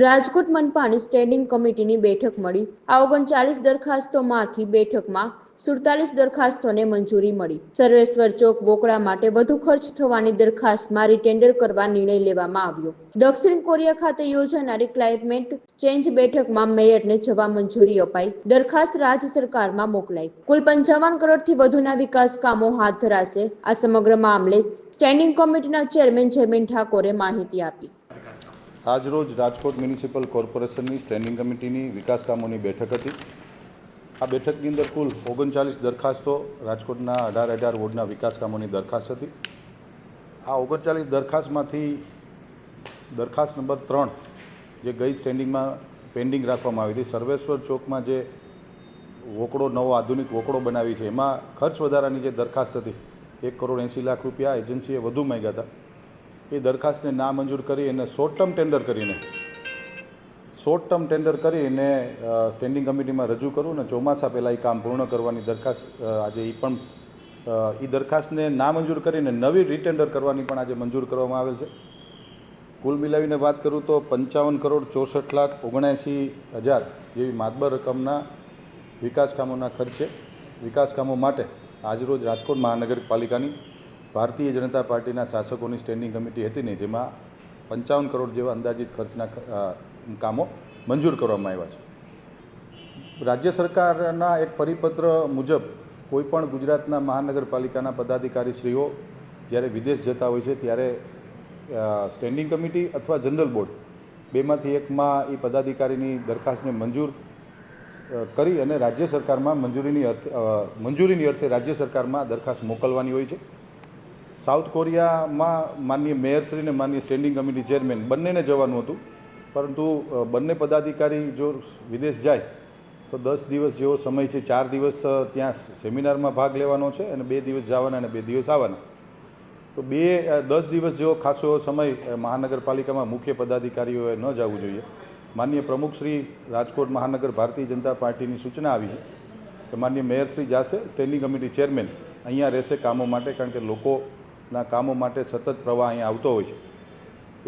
Rajkot મનપાની standing કમિટીની બેઠક મળી। આ 39 દરખાસ્તોમાંથી બેઠકમાં 47 દરખાસ્તોને મંજૂરી મળી। સર્વેશ્વર ચોક વોકળા માટે વધુ ખર્ચ થવાની દરખાસ્તમાં રીટેન્ડર કરવા નિર્ણય લેવામાં આવ્યો। દક્ષિણ કોરિયા ખાતે યોજાનારી ક્લાઇમેટ ચેન્જ બેઠકમાં મેયરને જવા મંજૂરી અપાઈ। દરખાસ્ત રાજ્ય સરકારમાં મોકલાઈ। કુલ 55 કરોડથી વધુના વિકાસ કામો હાથ ધરાશે। આ સમગ્ર મામલે સ્ટેન્ડિંગ કમિટીના ચેરમેન જયમીન ઠાકોરે માહિતી આપી। આજરોજ રાજકોટ મ્યુનિસિપલ કોર્પોરેશનની સ્ટેન્ડિંગ કમિટીની વિકાસ કામોની બેઠક હતી। આ બેઠકની અંદર કુલ 39 દરખાસ્તો રાજકોટના 18 વોર્ડના વિકાસ કામોની દરખાસ્ત હતી। આ 39 દરખાસ્તમાંથી દરખાસ્ત નંબર 3 જે ગઈ સ્ટેન્ડિંગમાં પેન્ડિંગ રાખવામાં આવી હતી, સર્વેશ્વર ચોકમાં જે વોકડો નવો આધુનિક વોકડો બનાવી છે, એમાં ખર્ચ વધારાની જે દરખાસ્ત હતી 1 કરોડ 80 લાખ રૂપિયા એજન્સીએ વધુ માંગ્યા હતા। એ દરખાસ્તને નામંજૂર કરી અને શોર્ટ ટર્મ ટેન્ડર કરીને સ્ટેન્ડિંગ કમિટીમાં રજૂ કરું અને ચોમાસા પહેલાં એ કામ પૂર્ણ કરવાની દરખાસ્ત આજે એ દરખાસ્તને નામંજૂર કરીને નવી રીટેન્ડર કરવાની પણ આજે મંજૂર કરવામાં આવેલ છે। કુલ મિલાવીને વાત કરું તો 55 કરોડ 64 લાખ 79 હજાર જેવી માતબર રકમના વિકાસ કામોના ખર્ચે વિકાસ કામો માટે આજરોજ રાજકોટ મહાનગરપાલિકાની ભારતીય જનતા પાર્ટીના શાસકોની સ્ટેન્ડિંગ કમિટી હતી ને, જેમાં 55 કરોડ જેવા અંદાજિત ખર્ચના કામો મંજૂર કરવામાં આવ્યા છે। રાજ્ય સરકારના એક પરિપત્ર મુજબ કોઈપણ ગુજરાતના મહાનગરપાલિકાના પદાધિકારીશ્રીઓ જ્યારે વિદેશ જતા હોય છે ત્યારે સ્ટેન્ડિંગ કમિટી અથવા જનરલ બોર્ડ બેમાંથી એકમાં એ પદાધિકારીની દરખાસ્તને મંજૂર કરી અને રાજ્ય સરકારમાં મંજૂરીની અર્થે રાજ્ય સરકારમાં દરખાસ્ત મોકલવાની હોય છે। સાઉથ કોરિયામાં માનનીય મેયરશ્રી અને માનનીય સ્ટેન્ડિંગ કમિટી ચેરમેન બંનેને જવાનું હતું, પરંતુ બંને પદાધિકારી જો વિદેશ જાય તો 10 દિવસ જેવો સમય છે। 4 દિવસ ત્યાં સેમિનારમાં ભાગ લેવાનો છે અને 2 દિવસ જવાના અને 2 દિવસ આવવાના, તો 10 દિવસ જેવો ખાસો એવો સમય મહાનગરપાલિકામાં મુખ્ય પદાધિકારીઓએ ન જવું જોઈએ। માનનીય પ્રમુખશ્રી રાજકોટ મહાનગર ભારતીય જનતા પાર્ટીની સૂચના આવી છે કે માનનીય મેયરશ્રી જશે, સ્ટેન્ડિંગ કમિટી ચેરમેન અહીંયા રહેશે કામો માટે, કારણ કે લોકોના કામો માટે સતત પ્રવાહ અહીંયા આવતો હોય છે।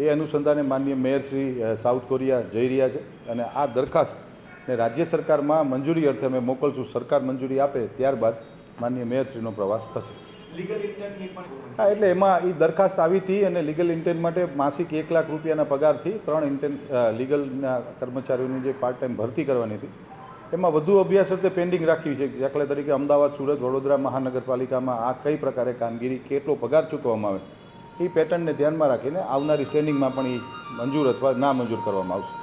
એ અનુસંધાને માનનીય મેયરશ્રી સાઉથ કોરિયા જઈ રહ્યા છે અને આ દરખાસ્તને રાજ્ય સરકારમાં મંજૂરી અર્થે અમે મોકલશું। સરકાર મંજૂરી આપે ત્યારબાદ માનનીય મેયરશ્રીનો પ્રવાસ થશે। હા, એટલે એમાં એ દરખાસ્ત આવી હતી અને લીગલ ઇન્ટેન્ટ માટે માસિક 1 લાખ રૂપિયાના પગારથી 3 ઇન્ટેન્સ લીગલના કર્મચારીઓની જે પાર્ટ ટાઈમ ભરતી કરવાની હતી, એમાં વધુ અભ્યાસ અર્થે પેન્ડિંગ રાખી છે। દાખલા તરીકે અમદાવાદ, સુરત, વડોદરા મહાનગરપાલિકામાં આ કઈ પ્રકારે કામગીરી, કેટલો પગાર ચૂકવવામાં આવે, એ પેટર્નને ધ્યાનમાં રાખીને આવનારી સ્ટેન્ડિંગમાં પણ એ મંજૂર અથવા ના મંજૂર કરવામાં આવશે।